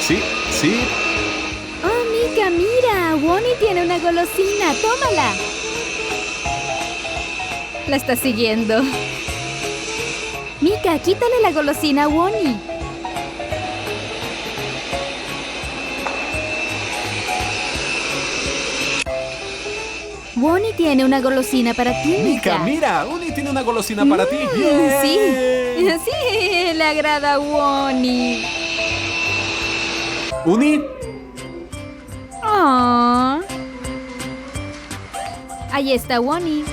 Sí, sí. Oh, Mika, mira. Wonnie tiene una golosina. ¡Tómala! La está siguiendo. Mika, quítale la golosina a Wonnie. Wonnie tiene una golosina para ti, Mika, Mika. mira, Uni tiene una golosina para ti. ¡Bien! Sí, sí, le agrada a Wonnie. Uni, Aww. Ahí está Wonnie.